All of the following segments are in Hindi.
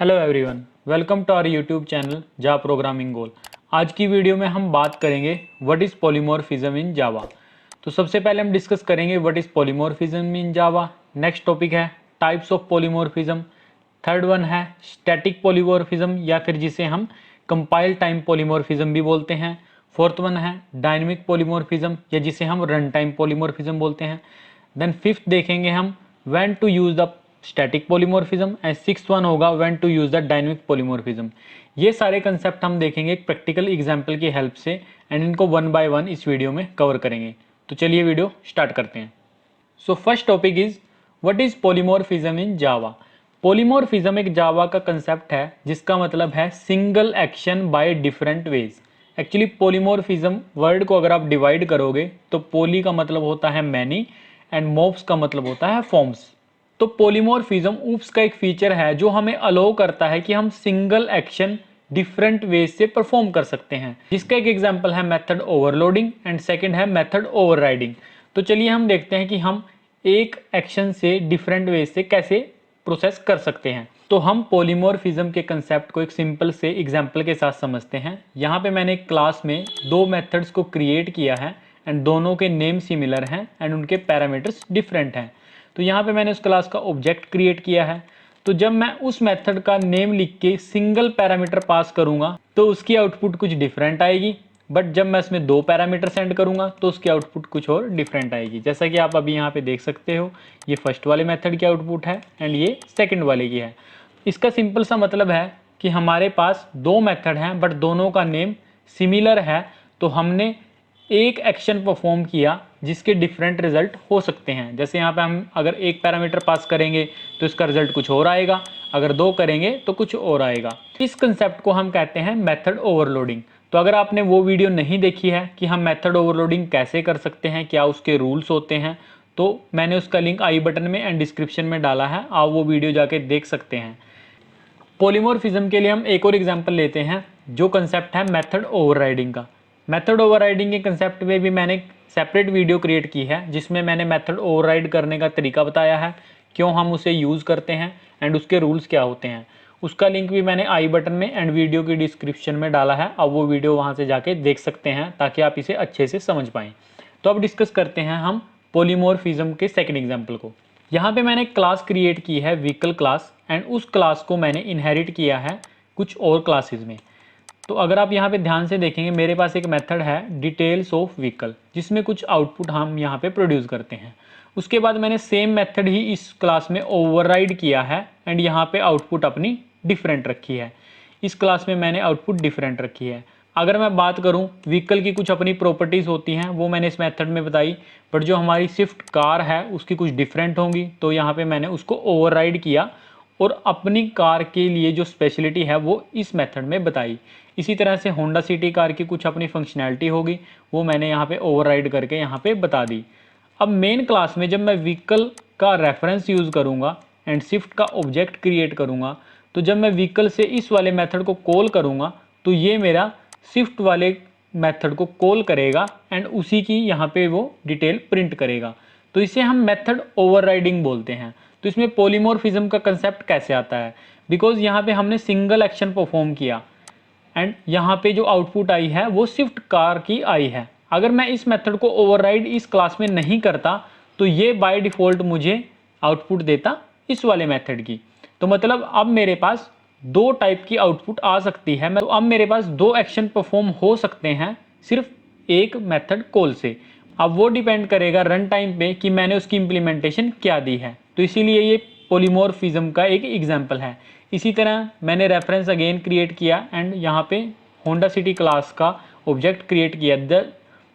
Hello everyone, welcome to our YouTube channel Java programming goal. आज की वीडियो में हम बात करेंगे what is polymorphism in Java. तो सबसे पहले हम डिस्कस करेंगे what is polymorphism in Java. Next topic है types of polymorphism. Third one है स्टैटिक पॉलीमॉर्फिज्म या फिर जिसे हम कंपाइल टाइम पॉलीमॉर्फिज्म भी बोलते हैं। फोर्थ वन है डायनेमिक पॉलीमॉर्फिज्म या जिसे हम रन टाइम पॉलीमॉर्फिज्म बोलते हैं। देन फिफ्थ देखेंगे हम when to use the static polymorphism and six one होगा when to use the dynamic polymorphism. ये सारे कंसेप्ट हम देखेंगे एक प्रैक्टिकल एग्जाम्पल की हेल्प से एंड इनको वन बाय वन इस वीडियो में कवर करेंगे। तो चलिए वीडियो स्टार्ट करते हैं। So first topic is what is polymorphism in Java. Polymorphism एक जावा का कंसेप्ट है जिसका मतलब है single action by different veg. Actually polymorphism word को अगर आप डिवाइड करोगे तो पॉली का मतलब होता है मैनी एंड मॉर्फ्स का मतलब होता है फॉर्म्स। तो पॉलीमॉर्फिज्म ऊप्स का एक फीचर है जो हमें अलाउ करता है कि हम सिंगल एक्शन डिफरेंट वेज से परफॉर्म कर सकते हैं, जिसका एक एग्जांपल है मेथड ओवरलोडिंग एंड सेकंड है मेथड ओवरराइडिंग। तो चलिए हम देखते हैं कि हम एक एक्शन से डिफरेंट वेज से कैसे प्रोसेस कर सकते हैं। तो हम पॉलीमॉर्फिज्म के कंसेप्ट को एक सिंपल से एग्जांपल के साथ समझते हैं। यहाँ पे मैंने एक क्लास में दो मेथड्स को क्रिएट किया है एंड दोनों के नेम सिमिलर हैं एंड उनके पैरामीटर्स डिफरेंट हैं। तो यहाँ पे मैंने उस क्लास का ऑब्जेक्ट क्रिएट किया है। तो जब मैं उस मेथड का नेम लिख के सिंगल पैरामीटर पास करूंगा तो उसकी आउटपुट कुछ डिफरेंट आएगी, बट जब मैं इसमें दो पैरामीटर सेंड करूंगा तो उसकी आउटपुट कुछ और डिफरेंट आएगी। जैसा कि आप अभी यहाँ पे देख सकते हो, ये फर्स्ट वाले मेथड की आउटपुट है एंड ये सेकंड वाले की है। इसका सिंपल सा मतलब है कि हमारे पास दो मेथड हैं बट दोनों का नेम सिमिलर है, तो हमने एक एक्शन परफॉर्म किया जिसके डिफरेंट रिजल्ट हो सकते हैं। जैसे यहाँ पे हम अगर एक पैरामीटर पास करेंगे तो इसका रिजल्ट कुछ और आएगा, अगर दो करेंगे तो कुछ और आएगा। इस कंसेप्ट को हम कहते हैं मेथड ओवरलोडिंग। तो अगर आपने वो वीडियो नहीं देखी है कि हम मेथड ओवरलोडिंग कैसे कर सकते हैं, क्या उसके रूल्स होते हैं, तो मैंने उसका लिंक आई बटन में एंड डिस्क्रिप्शन में डाला है, आप वो वीडियो जाके देख सकते हैं। पॉलीमॉर्फिज्म के लिए हम एक और एग्जांपल लेते हैं जो कंसेप्ट है मेथड ओवरराइडिंग का। मेथड ओवरराइडिंग के कंसेप्ट में भी मैंने एक सेपरेट वीडियो क्रिएट की है जिसमें मैंने मेथड ओवरराइड करने का तरीका बताया है, क्यों हम उसे यूज़ करते हैं एंड उसके रूल्स क्या होते हैं। उसका लिंक भी मैंने आई बटन में एंड वीडियो की डिस्क्रिप्शन में डाला है, अब वो वीडियो वहाँ से जाके देख सकते हैं ताकि आप इसे अच्छे से समझ पाएँ। तो अब डिस्कस करते हैं हम पॉलीमॉर्फिज्म के सेकेंड एग्जाम्पल को। यहाँ पे मैंने क्लास क्रिएट की है व्हीकल क्लास एंड उस क्लास को मैंने इनहेरिट किया है कुछ और क्लासेस में। तो अगर आप यहाँ पे ध्यान से देखेंगे, मेरे पास एक मेथड है डिटेल्स ऑफ व्हीकल जिसमें कुछ आउटपुट हम यहाँ पे प्रोड्यूस करते हैं। उसके बाद मैंने सेम मेथड ही इस क्लास में ओवरराइड किया है एंड यहाँ पे आउटपुट अपनी डिफरेंट रखी है। इस क्लास में मैंने आउटपुट डिफरेंट रखी है। अगर मैं बात करूं, व्हीकल की कुछ अपनी प्रॉपर्टीज़ होती हैं वो मैंने इस मेथड में बताई, बट जो हमारी स्विफ्ट कार है उसकी कुछ डिफरेंट होंगी, तो यहाँ पे मैंने उसको ओवरराइड किया और अपनी कार के लिए जो स्पेशलिटी है वो इस मेथड में बताई। इसी तरह से होंडा सिटी कार की कुछ अपनी फंक्शनैलिटी होगी, वो मैंने यहाँ पे ओवरराइड करके यहाँ पे बता दी। अब मेन क्लास में जब मैं व्हीकल का रेफरेंस यूज़ करूँगा एंड स्विफ्ट का ऑब्जेक्ट क्रिएट करूँगा, तो जब मैं व्हीकल से इस वाले मेथड को कॉल करूँगा तो ये मेरा स्विफ्ट वाले मेथड को कॉल करेगा एंड उसी की यहाँ पे वो डिटेल प्रिंट करेगा। तो इसे हम मेथड ओवरराइडिंग बोलते हैं। तो इसमें पॉलीमॉर्फिज्म का कंसेप्ट कैसे आता है, बिकॉज यहाँ पे हमने सिंगल एक्शन परफॉर्म किया एंड यहाँ पे जो आउटपुट आई है वो स्विफ्ट कार की आई है। अगर मैं इस मेथड को ओवरराइड इस क्लास में नहीं करता तो ये बाय डिफ़ॉल्ट मुझे आउटपुट देता इस वाले मेथड की। तो मतलब अब मेरे पास दो टाइप की आउटपुट आ सकती है। तो अब मेरे पास दो एक्शन परफॉर्म हो सकते हैं सिर्फ एक मेथड कॉल से। अब वो डिपेंड करेगा रन टाइम पे कि मैंने उसकी इम्प्लीमेंटेशन क्या दी है। तो इसीलिए ये पॉलीमॉर्फिज्म का एक एग्जांपल है। इसी तरह मैंने रेफरेंस अगेन क्रिएट किया एंड यहाँ पे होंडा सिटी क्लास का ऑब्जेक्ट क्रिएट किया।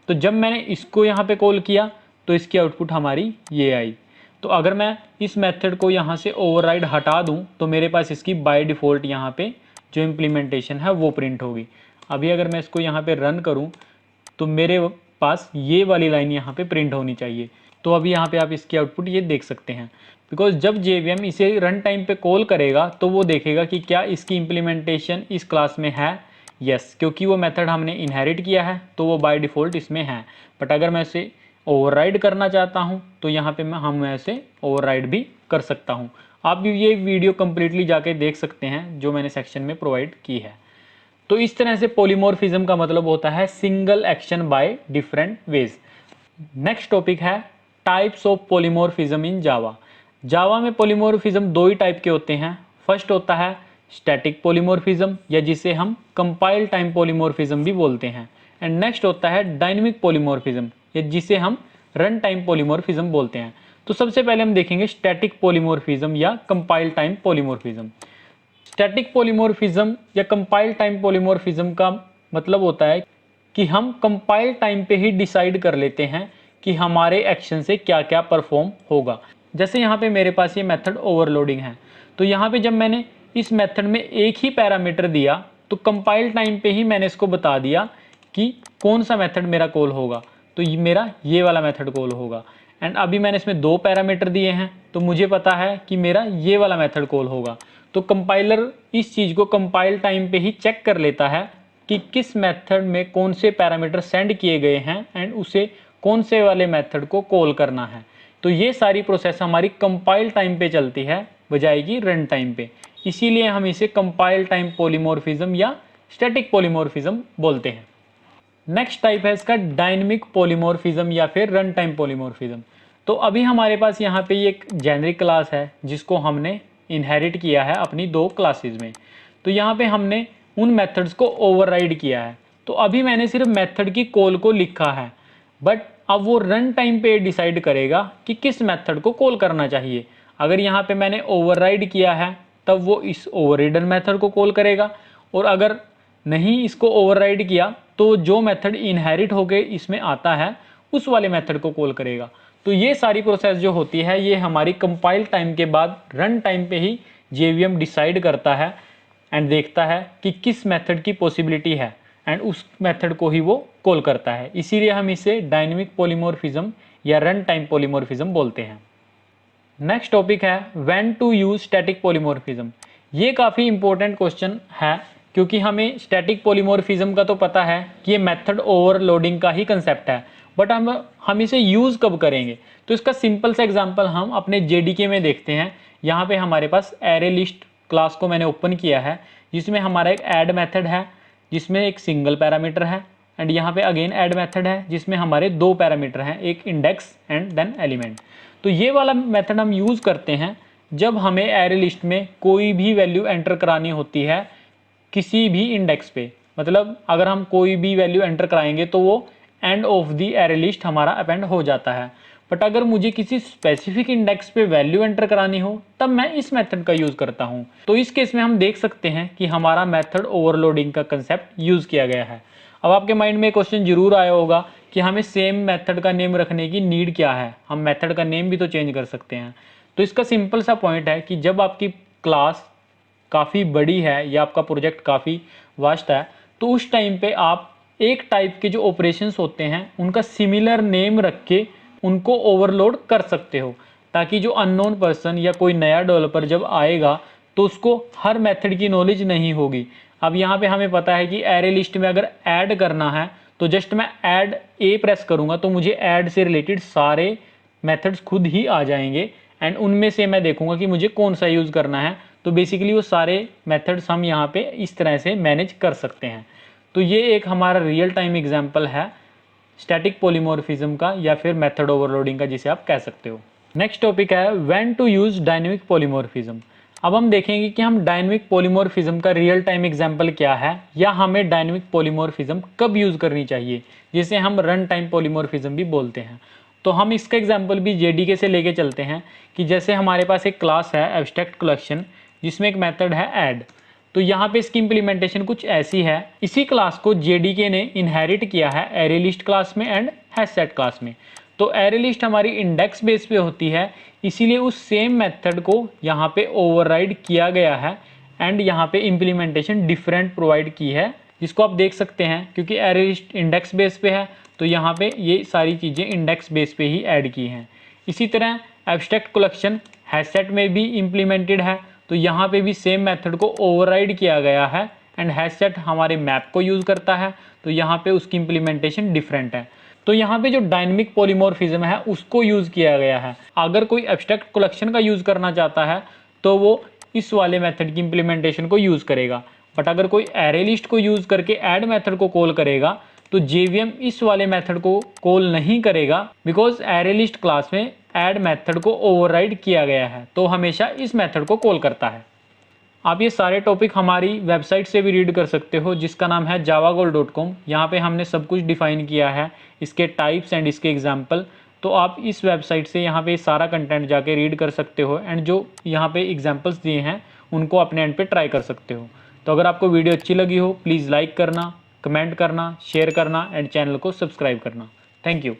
तो जब मैंने इसको यहाँ पे कॉल किया तो इसकी आउटपुट हमारी ये आई। तो अगर मैं इस मेथड को यहाँ से ओवरराइड हटा दूँ तो मेरे पास इसकी बाय डिफ़ॉल्ट यहाँ पे जो इम्प्लीमेंटेशन है वो प्रिंट होगी। अभी अगर मैं इसको यहाँ पे रन करूँ तो मेरे पास ये वाली लाइन यहाँ पे प्रिंट होनी चाहिए। तो अभी यहाँ पे आप इसकी आउटपुट ये देख सकते हैं, बिकॉज जब JVM इसे रन टाइम पे कॉल करेगा तो वो देखेगा कि क्या इसकी इम्प्लीमेंटेशन इस क्लास में है। यस, क्योंकि वो मेथड हमने इनहेरिट किया है तो वो बाय डिफ़ॉल्ट इसमें है। बट अगर मैं इसे ओवरराइड करना चाहता हूँ तो यहाँ पे हम ऐसे ओवरराइड भी कर सकता हूँ। आप ये वीडियो कंप्लीटली जाके देख सकते हैं जो मैंने सेक्शन में प्रोवाइड की है। तो इस तरह से पॉलीमॉर्फिज्म का मतलब होता है single action by different veg. Next topic है टाइप्स ऑफ पॉलीमॉर्फिज्म इन जावा। जावा में पॉलीमॉर्फिज्म दो ही टाइप के होते हैं। फर्स्ट होता है स्टैटिक पॉलीमॉर्फिज्म या जिसे हम कंपाइल टाइम पॉलीमॉर्फिज्म भी बोलते हैं, एंड नेक्स्ट होता है डायनेमिक पॉलीमॉर्फिज्म या जिसे हम रन टाइम पॉलीमॉर्फिज्म बोलते हैं। तो सबसे पहले हम देखेंगे स्टैटिक पॉलीमॉर्फिज्म या compile time polymorphism. Static polymorphism या कंपाइल टाइम पॉलीमॉर्फिज्म का मतलब होता है कि हम कंपाइल टाइम पे ही डिसाइड कर लेते हैं कि हमारे एक्शन से क्या क्या परफॉर्म होगा। जैसे यहाँ पे मेरे पास ये मेथड ओवरलोडिंग है, तो यहाँ पे जब मैंने इस मेथड में एक ही पैरामीटर दिया तो कंपाइल टाइम पे ही मैंने इसको बता दिया कि कौन सा मेथड मेरा कॉल होगा, तो ये मेरा ये वाला मेथड कॉल होगा। एंड अभी मैंने इसमें दो पैरामीटर दिए हैं तो मुझे पता है कि मेरा ये वाला मेथड कॉल होगा। तो कंपाइलर इस चीज़ को कंपाइल टाइम पे ही चेक कर लेता है कि किस मेथड में कौन से पैरामीटर सेंड किए गए हैं एंड उसे कौन से वाले मेथड को कॉल करना है। तो ये सारी प्रोसेस हमारी कंपाइल टाइम पे चलती है बजाय की रन टाइम पे, इसीलिए हम इसे कंपाइल टाइम पॉलीमॉर्फिज्म या स्टैटिक पॉलीमॉर्फिज्म बोलते हैं। नेक्स्ट टाइप है इसका डायनेमिक पॉलीमॉर्फिज्म या फिर रन टाइम पॉलीमॉर्फिज्म। तो अभी हमारे पास यहाँ पे एक जेनरिक क्लास है जिसको हमने इनहेरिट किया है अपनी दो क्लासेस में। तो यहाँ पे हमने उन मेथड्स को ओवरराइड किया है। तो अभी मैंने सिर्फ मेथड की कॉल को लिखा है, बट अब वो रन टाइम पे डिसाइड करेगा कि किस मेथड को कॉल करना चाहिए। अगर यहाँ पे मैंने ओवरराइड किया है तब वो इस ओवररिडन मेथड को कॉल करेगा, और अगर नहीं इसको ओवरराइड किया तो जो मेथड इनहेरिट होके इसमें आता है उस वाले मेथड को कॉल करेगा। तो ये सारी प्रोसेस जो होती है ये हमारी कंपाइल टाइम के बाद रन टाइम पे ही जेवीएम डिसाइड करता है एंड देखता है कि किस मेथड की पॉसिबिलिटी है एंड उस मेथड को ही वो कॉल करता है। इसीलिए हम इसे डायनेमिक पॉलीमॉर्फिज्म या रन टाइम पॉलीमॉर्फिज्म बोलते हैं। नेक्स्ट टॉपिक है when to use static polymorphism. ये काफ़ी इंपॉर्टेंट क्वेश्चन है क्योंकि हमें स्टैटिक पॉलीमॉर्फिज्म का तो पता है कि ये मेथड ओवरलोडिंग का ही कंसेप्ट है, बट हम इसे यूज़ कब करेंगे। तो इसका सिंपल सा एग्जांपल हम अपने जेडीके में देखते हैं। यहाँ पे हमारे पास एरे लिस्ट क्लास को मैंने ओपन किया है जिसमें हमारा एक ऐड मेथड है जिसमें एक सिंगल पैरामीटर है, एंड यहाँ पे अगेन ऐड मेथड है जिसमें हमारे दो पैरामीटर हैं, एक इंडेक्स एंड देन एलिमेंट। तो ये वाला मेथड हम यूज़ करते हैं जब हमें एरे लिस्ट में कोई भी वैल्यू एंटर करानी होती है किसी भी इंडेक्स पे। मतलब अगर हम कोई भी वैल्यू एंटर कराएंगे तो वो end of the array list हमारा अपेंड हो जाता है, बट अगर मुझे किसी स्पेसिफिक इंडेक्स पे वैल्यू एंटर करानी हो तब मैं इस मेथड का यूज़ करता हूँ। तो इस केस में हम देख सकते हैं कि हमारा मेथड ओवरलोडिंग का कंसेप्ट यूज़ किया गया है। अब आपके माइंड में क्वेश्चन जरूर आया होगा कि हमें सेम मेथड का नेम रखने की नीड क्या है, हम मेथड का नेम भी तो चेंज कर सकते हैं। तो इसका सिंपल सा पॉइंट है कि जब आपकी क्लास काफ़ी बड़ी है या आपका प्रोजेक्ट काफ़ी वास्ट है तो उस टाइम पे आप एक टाइप के जो ऑपरेशंस होते हैं उनका सिमिलर नेम रख के उनको ओवरलोड कर सकते हो, ताकि जो अननोन पर्सन या कोई नया डेवलपर जब आएगा तो उसको हर मेथड की नॉलेज नहीं होगी। अब यहाँ पे हमें पता है कि एरे लिस्ट में अगर ऐड करना है तो जस्ट मैं ऐड ए प्रेस करूँगा तो मुझे ऐड से रिलेटेड सारे मेथड्स खुद ही आ जाएंगे एंड उनमें से मैं देखूंगा कि मुझे कौन सा यूज़ करना है। तो बेसिकली वो सारे मेथड्स हम यहाँ पे इस तरह से मैनेज कर सकते हैं। तो ये एक हमारा रियल टाइम एग्जांपल है स्टैटिक पॉलीमॉर्फिज्म का या फिर मेथड ओवरलोडिंग का जिसे आप कह सकते हो। नेक्स्ट टॉपिक है when to use dynamic polymorphism. अब हम देखेंगे कि हम डायनेमिक पॉलीमॉर्फिज्म का रियल टाइम एग्जांपल क्या है या हमें डायनेमिक पॉलीमॉर्फिज्म कब यूज़ करनी चाहिए, जिसे हम रन टाइम पॉलीमॉर्फिज्म भी बोलते हैं। तो हम इसका एग्जांपल भी जेडीके से लेके चलते हैं कि जैसे हमारे पास एक क्लास है एब्स्ट्रैक्ट कलेक्शन जिसमें एक मेथड है ऐड। तो यहाँ पे इसकी इंप्लीमेंटेशन कुछ ऐसी है, इसी क्लास को जेडीके ने इनहेरिट किया है एरे लिस्ट क्लास में एंड हैशसेट क्लास में। तो एरे लिस्ट हमारी इंडेक्स बेस पे होती है, इसीलिए उस सेम मेथड को यहाँ पे ओवरराइड किया गया है एंड यहाँ पे इंप्लीमेंटेशन डिफरेंट प्रोवाइड की है, जिसको आप देख सकते हैं क्योंकि एरे लिस्ट इंडेक्स बेस पे है तो यहाँ पे ये सारी चीज़ें इंडेक्स बेस पे ही ऐड की हैं। इसी तरह एब्स्ट्रैक्ट कलेक्शन हैशसेट में भी इम्प्लीमेंटेड है, तो यहाँ पे भी सेम मेथड को ओवरराइड किया गया है एंड हैशसेट हमारे मैप को यूज़ करता है तो यहाँ पे उसकी इम्प्लीमेंटेशन डिफरेंट है। तो यहाँ पे जो डायनेमिक पॉलीमॉर्फिज्म है उसको यूज़ किया गया है। अगर कोई एब्स्ट्रैक्ट कलेक्शन का यूज़ करना चाहता है तो वो इस वाले मेथड की इम्प्लीमेंटेशन को यूज़ करेगा। बट अगर कोई एरे लिस्ट को यूज़ करके ऐड मेथड को कॉल करेगा तो JVM इस वाले मेथड को कॉल नहीं करेगा, बिकॉज एरे लिस्ट क्लास में ऐड मेथड को ओवरराइड किया गया है, तो हमेशा इस मेथड को कॉल करता है। आप ये सारे टॉपिक हमारी वेबसाइट से भी रीड कर सकते हो, जिसका नाम है javagol.com। यहाँ पे हमने सब कुछ डिफाइन किया है, इसके टाइप्स एंड इसके एग्जाम्पल। तो आप इस वेबसाइट से यहाँ पे सारा कंटेंट जाके रीड कर सकते हो एंड जो यहाँ पे एग्जाम्पल्स दिए हैं उनको अपने एंड पे ट्राई कर सकते हो। तो अगर आपको वीडियो अच्छी लगी हो प्लीज़ लाइक करना, कमेंट करना, शेयर करना एंड चैनल को सब्सक्राइब करना। Thank you.